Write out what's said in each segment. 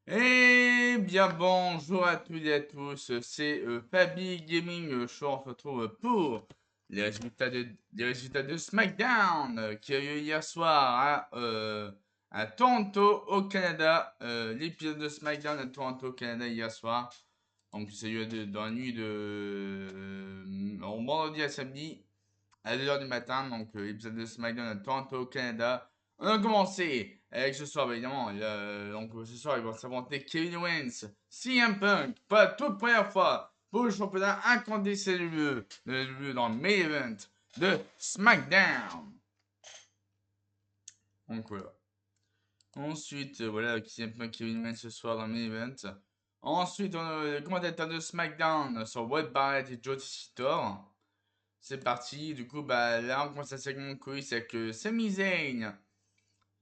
Eh bien bonjour à toutes et à tous, c'est Fabi Gaming Show. On se retrouve pour les résultats de SmackDown qui a eu lieu hier soir à Toronto au Canada. L'épisode de SmackDown à Toronto au Canada hier soir. Donc c'est eu dans la nuit de vendredi à samedi à 2h du matin, donc épisode de SmackDown à Toronto, au Canada. On a commencé avec ce soir, évidemment. Donc ce soir, ils vont s'affronter Kevin Owens, CM Punk, pour la toute première fois pour le championnat inconditionnel dans le main event de SmackDown. Donc voilà. Ensuite, voilà, CM Punk, Kevin Owens ce soir dans le main event. Ensuite, on a le commentateur de SmackDown sur Wade Barrett et Joe Tessitor. C'est parti, du coup, bah là on commence à segment de coulisses avec Sami Zayn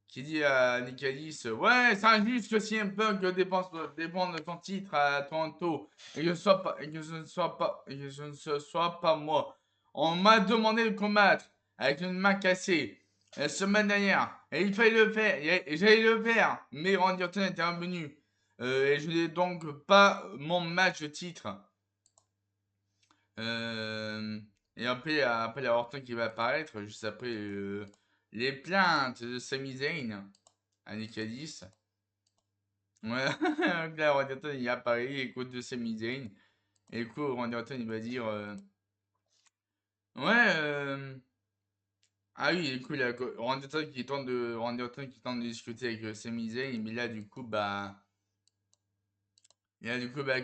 qui dit à Nick Aldis, ouais, c'est injuste que CM Punk dépend de son titre à Toronto et que ce ne soit pas moi. On m'a demandé de combattre avec une main cassée la semaine dernière et il fallait le faire, et j'allais le faire, mais Randy Orton était revenu et je n'ai donc pas mon match de titre. Euh, et après la Orton qui va apparaître, juste après les plaintes de Sami Zayn à Nick Aldis. Ouais, là, Randy Orton il apparaît, il écoute de Sami Zayn. Et du coup, Randy Orton il va dire ouais, ah oui, du coup, Randy Orton qui tente de discuter avec Sami Zayn, mais là, du coup,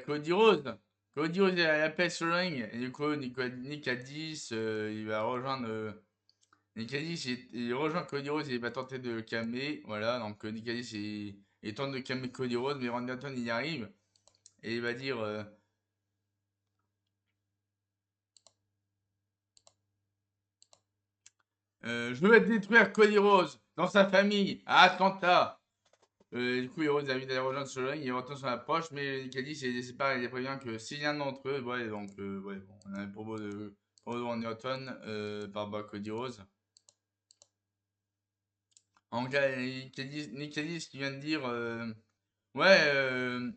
Cody Rhodes. Cody Rhodes il appelle sur le ring, et du coup, Nick Aldis, il va rejoindre. Nick Aldis, il rejoint Cody Rhodes et il va tenter de le calmer. Voilà, donc Nick Aldis, il tente de calmer Cody Rhodes, mais Randy Orton, il y arrive. Et il va dire je vais détruire Cody Rhodes dans sa famille à Atlanta. Du coup, Rhodes a envie d'aller rejoindre sur le ring, il retourne son approche, mais Nick Aldis, il sépare, il prévient que s'il y en a d'entre eux, ouais, donc, ouais, bon, on a un propos de Randy Orton par rapport à Cody Rhodes. En cas, Nick Aldis qui vient de dire ouais,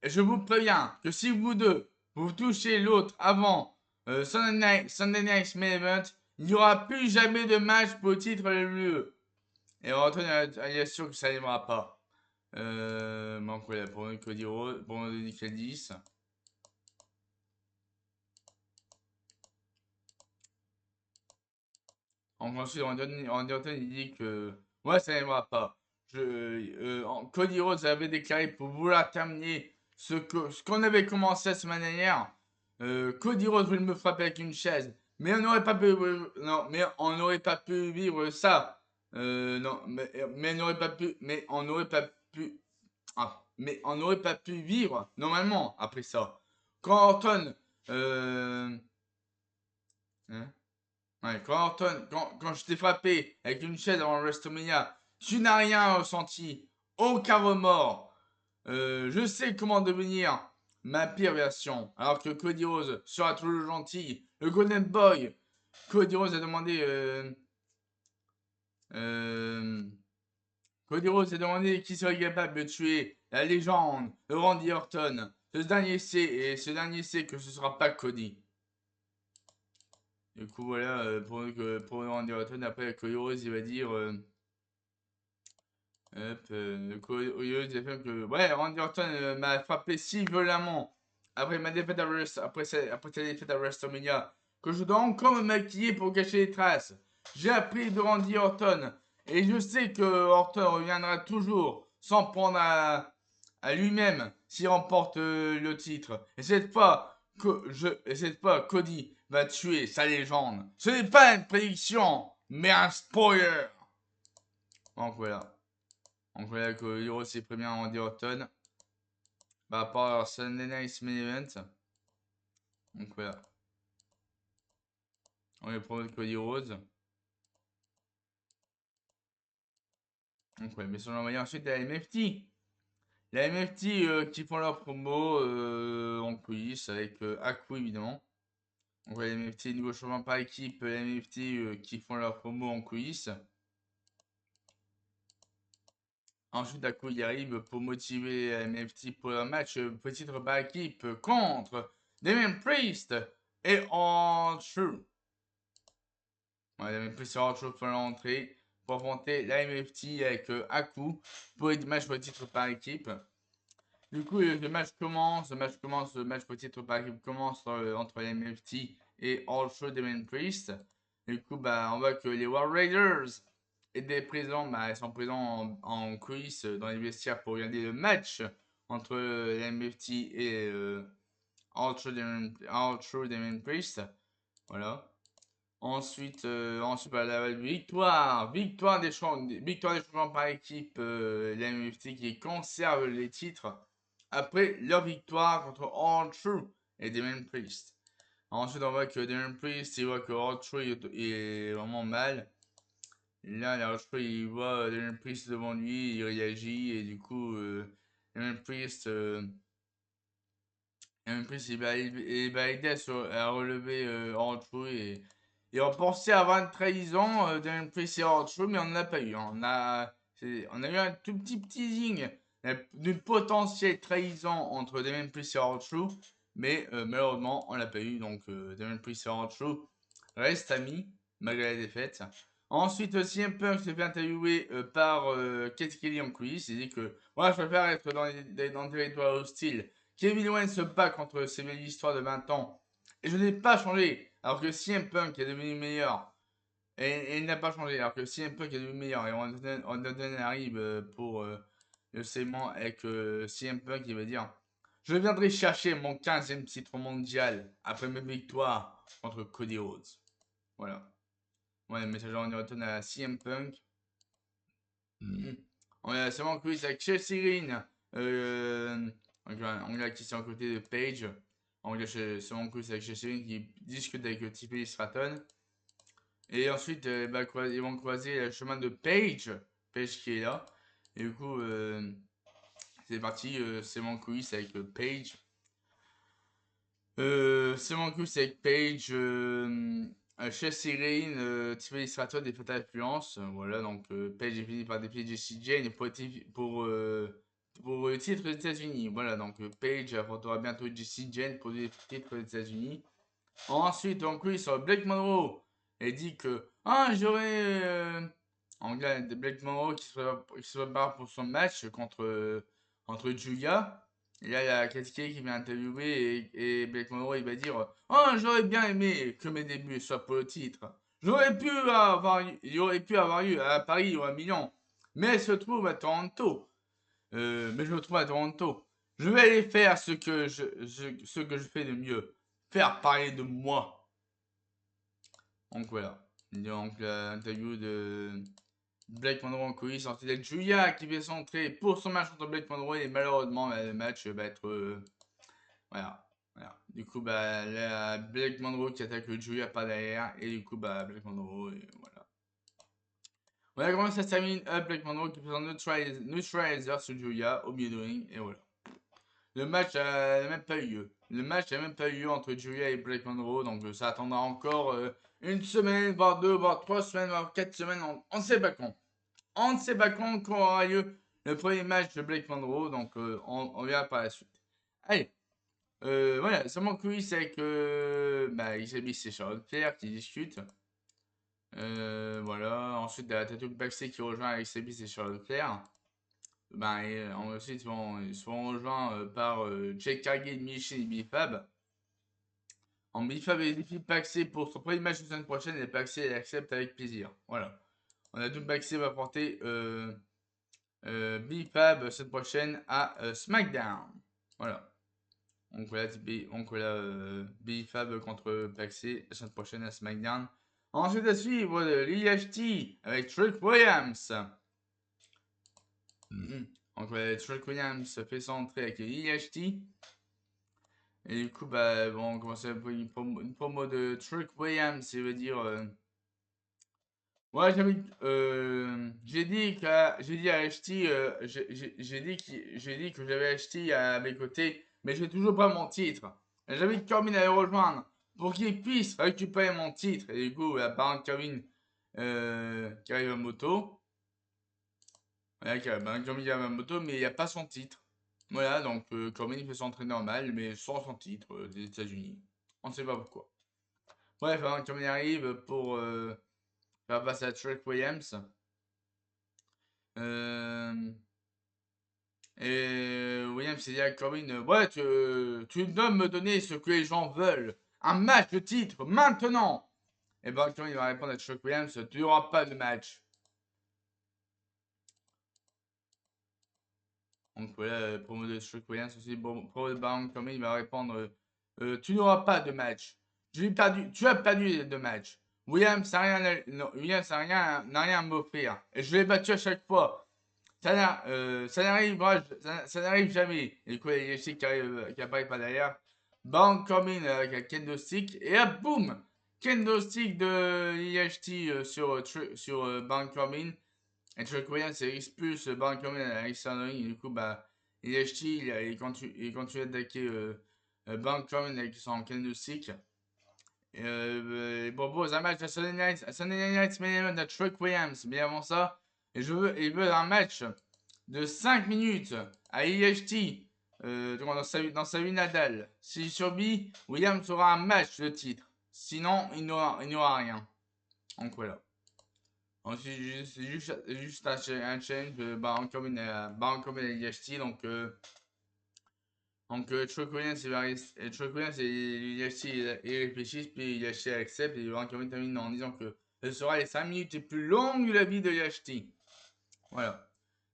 je vous préviens que si vous deux vous touchez l'autre avant Sunday Night Main Event, il n'y aura plus jamais de match pour le titre le lieu. Et Antoine il assure que ça n'arrivera pas. Donc voilà, pour Cody Rhodes, pour Nick Aldis. Ensuite, Randy Orton il dit que ouais, ça n'arrivera pas. Cody Rhodes avait déclaré pour vouloir terminer ce qu'on avait commencé la semaine dernière. Cody Rhodes voulait me frapper avec une chaise, mais on n'aurait pas pu, non, mais on n'aurait pas pu vivre ça. Non, mais on n'aurait pas pu, mais on n'aurait pas pu, mais on n'aurait pas pu vivre normalement après ça. Quand Orton, euh, hein, ouais, quand je t'ai frappé avec une chaise avant WrestleMania, tu n'as rien ressenti, aucun remords. Je sais comment devenir ma pire version. Alors que Cody Rhodes sera toujours gentil, le Golden Boy. Cody Rhodes a demandé, euh, Cody Rhodes a demandé qui serait capable de tuer la légende de Randy Orton. Ce dernier sait que ce sera pas Cody. Du coup, voilà, pour Randy Orton, après, Cody Rhodes, il va dire Cody Rhodes, il va faire que ouais, Randy Orton m'a frappé si violemment après ma défaite après sa défaite à WrestleMania que je dois encore me maquiller pour cacher les traces. J'ai appris de Randy Orton et je sais que Orton reviendra toujours sans prendre à lui-même s'il remporte le titre. Et cette fois, Cody va tuer sa légende. Ce n'est pas une prédiction, mais un spoiler. Donc voilà. Donc voilà que Hero s'est prévenu à Randy Orton par rapport à Sunday Night Main Event. Donc voilà. On est promo de Cody Rhodes. Donc ouais, mais sur l'envoyé ensuite à la MFT. La MFT qui font leur promo en coulisses avec Aku évidemment. Donc ouais, la MFT, nouveau changement par équipe, la MFT qui font leur promo en coulisses. Ensuite, à coup, il arrive pour motiver MFT pour un match petit par équipe contre Damien Priest et R-Truth. Ouais, Damien Priest et R-Truth pour l'entrée pour affronter la MFT avec Aku pour les matchs pour titre par équipe. Du coup, le match commence, le match pour titre par équipe commence entre la MFT et R-Truth Damien Priest. Du coup, bah, on voit que les War Raiders étaient présents, bah, ils sont présents en coulisses dans les vestiaires pour regarder le match entre la MFT et R-Truth Damien Priest. Voilà. Ensuite, bah, la victoire des champions par équipe, la MFT qui conserve les titres après leur victoire contre R-Truth et Damien Priest. Ensuite, on voit que Damien Priest, il voit que R-Truth est vraiment mal. Et là, R-Truth, il voit Damien Priest devant lui, il réagit, et du coup, Damien Priest, il va aider à relever R-Truth et on pensait avoir une trahison Damien Priest et R-Truth, mais on n'en a pas eu. On a eu un tout petit teasing d'une potentielle trahison entre Damien Priest et R-Truth, mais malheureusement, on l'a pas eu. Donc, Damien Priest et R-Truth restent amis, malgré la défaite. Ensuite, CM Punk s'est fait interviewer par Kate Kelly en coulisses. Il dit que moi, je préfère être dans le territoire hostile. Kevin Owens se bat contre ses vieilles histoires de 20 ans. Et je n'ai pas changé. Alors que CM Punk est devenu meilleur. Et il n'a pas changé. Alors que CM Punk est devenu meilleur. Et on arrive pour le segment avec CM Punk qui va dire: je viendrai chercher mon 15e titre mondial après mes victoires contre Cody Rhodes. Voilà. Ouais, mais ça, on y retourne à CM Punk. On a seulement quiz avec Chelsea Green. On a la question à côté de Page. On a seulement quiz avec Chelsea Green qui discute avec Tiffany Stratton. Et ensuite, ils vont croiser le chemin de Page. Page qui est là. Et du coup, c'est parti. C'est mon quiz avec Page. C'est mon quiz avec Page. Chelsea Green, Tiffany Stratton des fatales influences. Voilà, donc Page est fini par défier Jessie Jane pour le titre des États-Unis. Voilà, donc Page affrontera bientôt Jessie Jane pour le titre des États-Unis. Ensuite, on quiz sur Blake Monroe et dit que j'aurais en anglais Blake Monroe qui se prépare pour son match contre Julia. Et là, il y a Katie qui vient interviewer et Blake Monroe il va dire: j'aurais bien aimé que mes débuts soient pour le titre. Il aurait pu avoir eu à Paris ou à Milan, mais elle se trouve à Toronto. Mais je me trouve à Toronto. Je vais aller faire ce que je fais de mieux, faire parler de moi. Donc voilà. Donc l'interview de Blake Monroe en coulisses. Ensuite, il y a Julia qui fait son entrée pour son match contre Blake Monroe et malheureusement, le match va être voilà. Du coup, là, Blake Monroe qui attaque Julia par derrière et du coup, Blake Monroe et voilà. Voilà comment ça se termine. Blake Monroe qui fait son neutralizer sur Julia au milieu de ring et voilà. Le match n'a même pas eu lieu. Le match n'a même pas eu lieu entre Julia et Blake Monroe, donc ça attendra encore une semaine, voire 2, voire 3 semaines, voire 4 semaines, on ne sait pas quand. On ne sait pas quand aura lieu le premier match de Blake Monroe, donc on verra par la suite. Allez, voilà, c'est mon quiz avec Xabi et Charlotte Flair qui discutent. Voilà, ensuite la Tattoo Baxter qui rejoint avec Xabi et Charlotte Flair. Ensuite, ils seront rejoints par Jake Cargill, Michel et Bifab. En Bifab et Bifab Paxé pour son premier match la semaine prochaine et Paxé accepte avec plaisir. Voilà. On a tout Paxé va porter Bifab la semaine prochaine à SmackDown. Voilà. Donc voilà, Bifab contre Paxé la semaine prochaine à SmackDown. Ensuite à suivre l'IHT avec Trick Williams. Donc Trick Williams fait son entrée avec l'IHT. Et du coup, on commence une promo de Trick Williams, ça veut dire. Ouais, j'ai dit à HT, j'ai dit que j'avais HT à mes côtés, mais j'ai toujours pas mon titre. J'avais que Corbin à le rejoindre pour qu'il puisse récupérer mon titre. Et du coup, par Corbin qui arrive à moto. Avec Benjamin Yamamoto, mais il n'y a pas son titre. Voilà, donc Corbin il fait son entrée normal, mais sans son titre des États-Unis. On ne sait pas pourquoi. Bref, hein, Corbin arrive pour faire passer à Trick Williams. Et Williams s'est dit à Corbin, ouais, tu dois me donner ce que les gens veulent. Un match de titre, maintenant. Et ben Corbin il va répondre à Trick Williams, tu n'auras pas de match. Donc voilà, promo de Trick Williams aussi. Bon, promo de Baron Corbin, il va répondre tu n'auras pas de match. Tu as perdu de match. Williams n'a rien à m'offrir. Et je l'ai battu à chaque fois. Ça n'arrive jamais. Et du coup, il y a Yoshi qui apparaît par derrière. Baron Corbin avec un kendo stick. Et hop, boum! Kendo stick de IHT sur Baron Corbin. Et Trick Williams expulse Baron Corbin à l'extérieur. Et du coup, bah, IHT il continue d'attaquer Baron Corbin avec son kendo stick. Il propose un match à Sunday Night Main Event de Trick Williams. Mais avant ça, il veut un match de 5 minutes à IHT dans sa vie Nadal. S'il survit, Williams aura un match de titre. Sinon, il n'aura rien. Donc voilà. Ensuite, c'est juste un challenge de Baron Corbin à IHT. Donc Trick Williams et IHT ils réfléchissent, puis IHT accepte, et Baron Corbin termine en disant que ce sera les 5 minutes les plus longues de la vie de IHT. Voilà.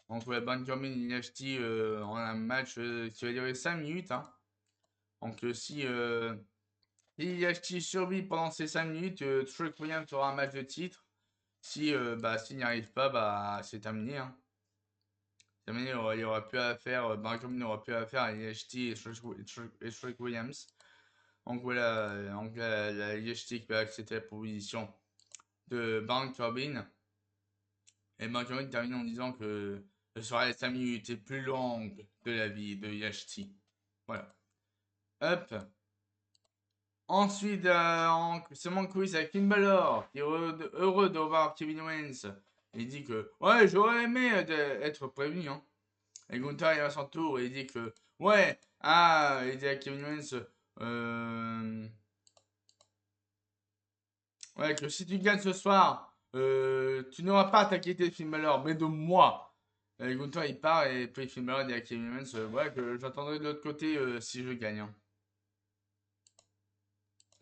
Donc ouais, Baron Corbin et IHT en un match qui va durer 5 minutes. Hein. Donc si IHT survit pendant ces 5 minutes, Trick Williams aura un match de titre. S'il n'y arrive pas, bah c'est terminé. Hein. Terminé, il n'y aura plus à faire. Baron Corbin n'aura plus à faire à IHT et Trick Williams. Donc voilà, donc la IHT qui va accepter la proposition de Baron Corbin. Et Baron Corbin termine en disant que ce sera les 5 minutes les plus longues de la vie de IHT. Voilà. Hop. Ensuite, c'est mon quiz avec Finn Balor, qui est heureux de revoir Kevin Owens. Il dit que, ouais, j'aurais aimé être prévenu. Hein. Et Gunther, il va à son tour et il dit que, ouais, il dit à Kevin Owens, ouais, que si tu gagnes ce soir, tu n'auras pas à t'inquiéter de Finn Balor, mais de moi. Et Gunther, il part et puis Finn Balor dit à Kevin Owens, ouais, que j'attendrai de l'autre côté si je gagne. Hein.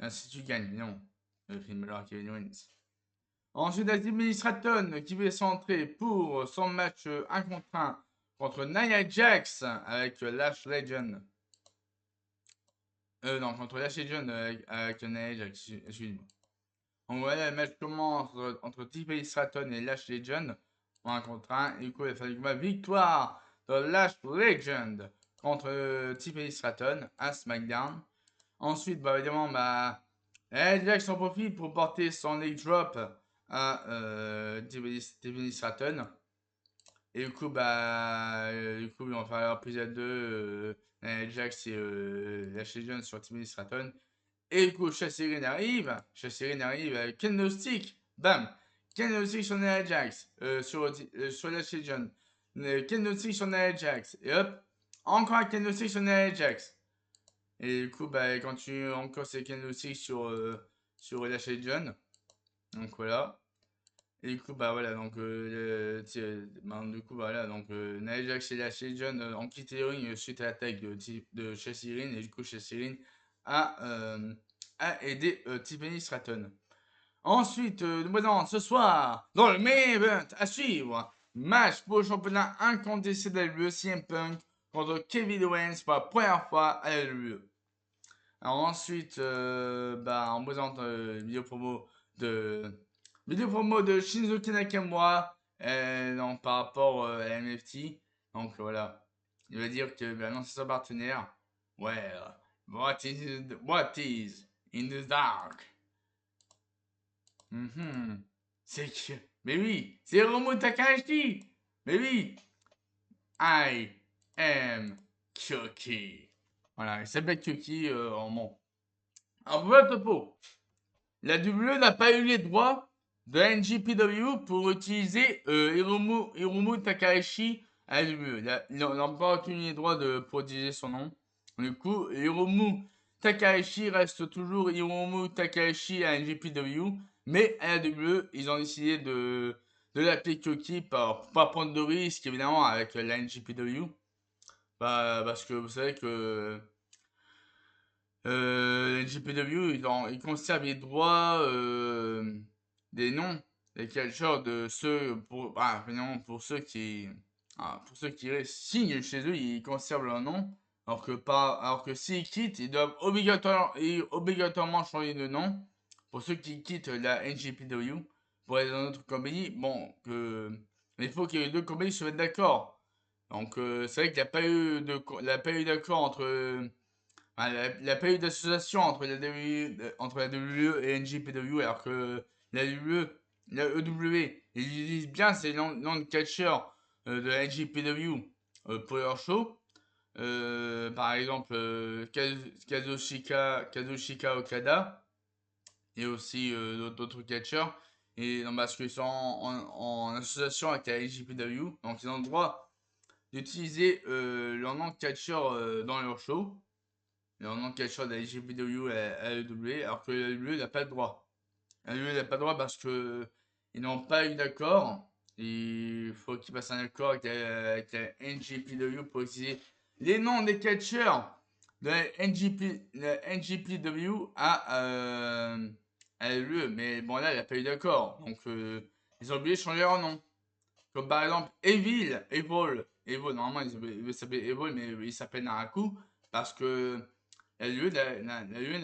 Si tu gagnes, non. Finn Balor à Kevin Owens. Ensuite, Jimmy Stratton qui fait centrer pour son match 1 contre 1 contre Nia Jax avec Lash Legend. Non, contre Lash Legend avec Nia Jax, excuse-moi. Donc voilà, le match commence entre Tiffany Stratton et Lash Legend. 1 contre 1. Et du coup, il a fallu ma victoire de Lash Legend contre Tiffany Stratton à SmackDown. Ensuite, bah évidemment, Nia Jax en profite pour porter son leg drop à Tiffany Stratton. Et du coup, ils vont faire leur prise à deux. Jax et Lash Legend sur Tiffany Stratton. Et du coup, Chasserine arrive avec Kendo Stick. Bam! Kendo Stick sur Nia Jax. Sur Lash Legend. Kendo Stick sur Nia Jax. Et hop! Encore un Kendo Stick sur Nia Jax. Et du coup, quand tu encore ces Kendo Stick sur Lash Legend. Donc voilà. Et du coup, voilà, donc, du coup, voilà, donc, Nia Jax et Lash Legend ont quitté le ring suite à l'attaque de Chasserine. Et du coup, Chasserine a aidé Tiffany Stratton. Ensuite, ce soir, dans le main event à suivre, match pour le championnat incontesté de CM Punk contre Kevin Owens pour la première fois à la WWE. Alors ensuite, on présente vidéo promo de Shinsuke Nakamura par rapport à la NFT. Donc voilà, il va dire que non, c'est son partenaire. Well, what is in the dark? C'est que, mais oui, c'est Hiromu Takahashi. Mais oui, I am Kyoki. Voilà, il s'appelle Kyoki en bon. Alors, voilà le topo. La WWE n'a pas eu les droits de NJPW pour utiliser Hiromu Takahashi à l'UE. Il n'a pas obtenu les droits pour utiliser son nom. Du coup, Hiromu Takahashi reste toujours Hiromu Takahashi à NJPW, mais à la WWE, ils ont décidé de l'appeler Kyoki pour pas prendre de risques, évidemment, avec la NJPW. Bah, parce que vous savez que la NJPW, ils conservent les droits des noms des catcheurs de ceux finalement pour ceux qui signent chez eux, ils conservent leur nom. Alors que s'ils quittent, ils doivent obligatoirement changer de nom. Pour ceux qui quittent la NJPW pour aller dans une autre compagnie, mais il faut que les deux compagnies se mettent d'accord. Donc c'est vrai qu'il n'y a pas eu d'accord il n'y a pas eu d'association entre la WWE et NJPW, alors que la EW, ils utilisent bien ces noms de catcheurs de la NJPW pour leur show. Par exemple, Kazushika Okada et aussi d'autres catcheurs. Et non, parce qu'ils sont en association avec la NJPW, donc ils ont le droit d'utiliser leur nom de catcheur dans leur show. Leur nom de catcheur de la NJPW à l'AEW, alors que l'AEW n'a pas le droit. L'AEW n'a pas le droit parce que ils n'ont pas eu d'accord. Il faut qu'ils passent un accord avec la NJPW pour utiliser les noms des catcheurs de la NJPW à l'AEW. Mais bon, là, il n'a pas eu d'accord. Donc, ils ont oublié de changer leur nom. Comme par exemple Evil, normalement il s'appelle Evil, mais il s'appelle Naraku parce que la WWE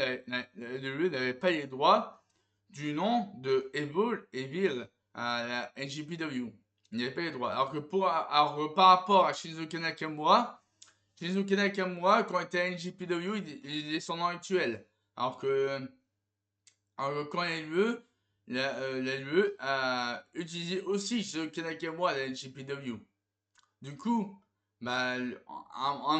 n'avait pas les droits du nom de Evil à la NJPW. Il n'y avait pas les droits. Alors par rapport à Shinsuke Nakamura, quand il était à NJPW, il est son nom actuel. Alors que quand il veut, la LUE a utilisé aussi Shinsuke Nakamura à la NJPW. Du coup, à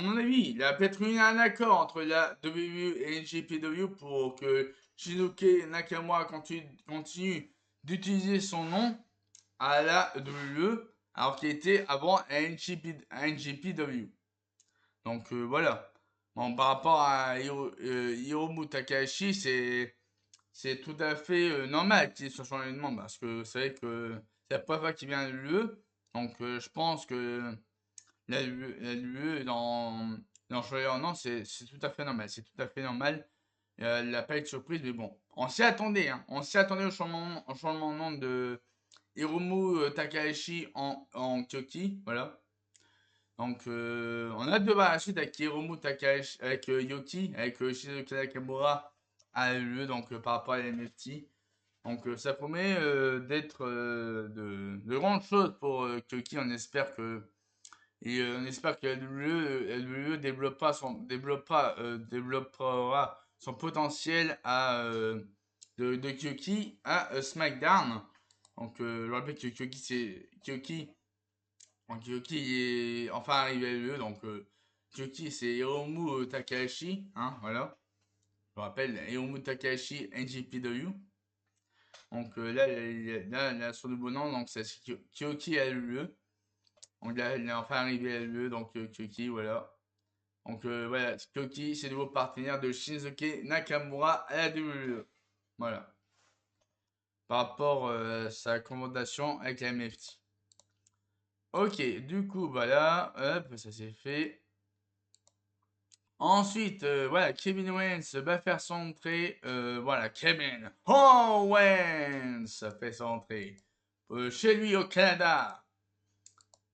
mon avis, il a peut-être eu un accord entre la WWE et NJPW pour que Shinsuke Nakamura continue d'utiliser son nom à la WWE, alors qu'il était avant à NJPW. Donc voilà. Bon, par rapport à Hiromu Takahashi, c'est tout à fait normal qu'il soit changé de nom parce que vous savez que c'est la première fois qu'il vient de l'UE. Donc je pense que la l'UE dans changer leur nom, c'est tout à fait normal. C'est tout à fait normal. Elle n'a pas été surprise, mais bon. On s'y attendait, hein. On s'y attendait au changement de nom de Hiromu Takahashi en Kyoki. Voilà. Donc, on a hâte de voir la suite avec Hiromu Takahashi, avec Yoki, avec Shizuka Nakamura à l'UE, donc par rapport à la MFT. Donc, ça promet d'être de grandes choses pour Kyoki. On espère que LWE développera son potentiel de Kyoki à SmackDown. Donc, je rappelle que Kyoki est enfin arrivé à LWE. Donc, Kyoki, c'est Hiromu Takahashi. Hein, voilà. Je rappelle, Hiromu Takahashi, NJPW. Donc, il a son nouveau nom. Donc, c'est Kyoki à LWE. Donc là, il est enfin arrivé à l'UE, donc Kyoki, voilà. Donc voilà, Kyoki, c'est le nouveau partenaire de Shinsuke Nakamura à la WWE. Voilà. Par rapport à sa confrontation avec la MFT. Ok, du coup, voilà, hop, ça c'est fait. Ensuite, voilà, Kevin Owens va faire son entrée. Voilà, Kevin Owens fait son entrée chez lui au Canada.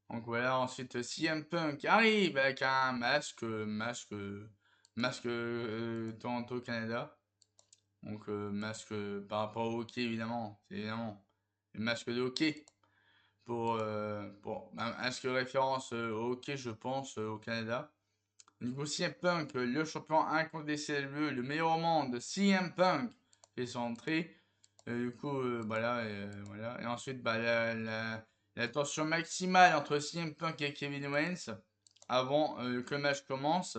Donc voilà, ensuite CM Punk arrive avec un masque Toronto Canada. Donc masque par rapport au hockey évidemment, c'est évidemment le masque de hockey pour un masque référence au hockey je pense au Canada. Du coup CM Punk, le champion incontestable, le meilleur au monde, CM Punk fait son entrée. Du coup voilà, voilà. Et ensuite la tension maximale entre CM Punk et Kevin Owens avant que le match commence.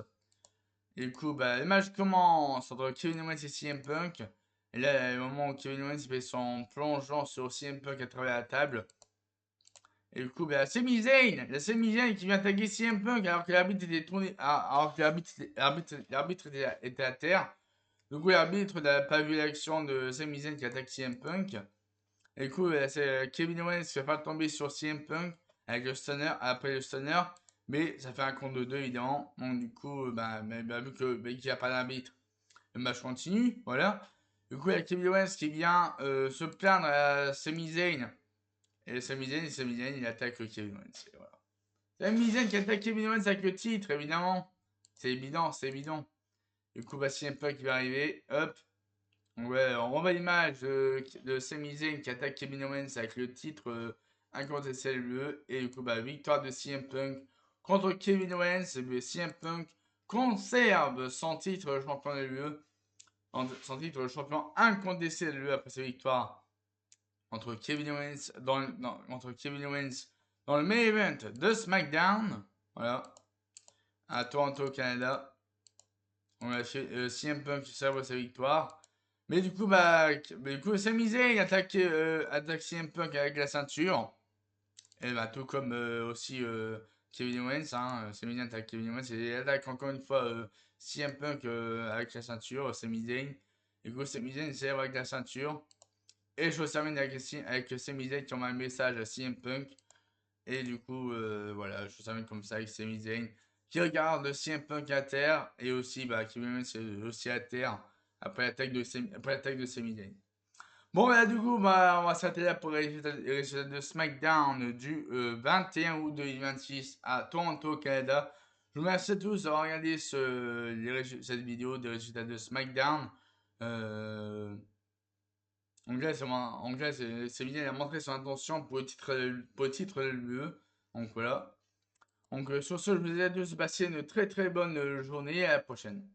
Et du coup, le match commence entre Kevin Owens et CM Punk. Et là, au moment où Kevin Owens fait son plongeon sur CM Punk à travers la table. Et du coup, bah, Sami Zayn, la Sami Zayn qui vient attaquer CM Punk alors que l'arbitre était tourné, alors que l'arbitre était à terre. Du coup, l'arbitre n'a pas vu l'action de Sami Zayn qui attaque CM Punk. Et du coup, c'est Kevin Owens qui va faire tomber sur CM Punk avec le stunner, après le stunner. Mais ça fait un compte de 2 évidemment. Donc du coup, vu qu'il n'y a pas d'arbitre, le match continue. Voilà. Du coup, il y a Kevin Owens qui vient se plaindre à Sami Zayn. Et Sami Zayn, il attaque Kevin Owens. Et voilà. Sami Zayn qui attaque Kevin Owens avec le titre, évidemment. C'est évident, c'est évident. Du coup, CM Punk qui va arriver. Hop. Ouais, on revoit l'image de Sami Zayn qui attaque Kevin Owens avec le titre incontesté WWE. Et du coup, victoire de CM Punk contre Kevin Owens. Et CM Punk conserve son titre champion de WWE. Son titre champion incontesté de WWE après sa victoire entre Kevin Owens dans le main event de SmackDown. Voilà. À Toronto, Canada. On a CM Punk qui célèbre sa victoire. Mais du coup, Sami Zayn attaque CM Punk avec la ceinture. Et tout comme aussi Kevin Owens, hein, Sami Zayn attaque Kevin Owens et il attaque encore une fois CM Punk avec la ceinture, Sami Zayn. Et du coup, Sami Zayn célèbre avec la ceinture. Et je termine avec Sami Zayn qui envoie un message à CM Punk. Et du coup, voilà, je termine comme ça avec Sami Zayn qui regarde CM Punk à terre et aussi Kevin Owens aussi à terre après l'attaque de Sami Zayn. Bon, là, du coup, on va s'arrêter là pour les résultats de SmackDown du 21 août 2026 à Toronto, Canada. Je vous remercie à tous d'avoir regardé cette vidéo des résultats de SmackDown. En clair, c'est bien, il a montré son intention pour le titre de l'UE. Donc voilà. Donc sur ce, je vous ai à tous passer une très très bonne journée et à la prochaine.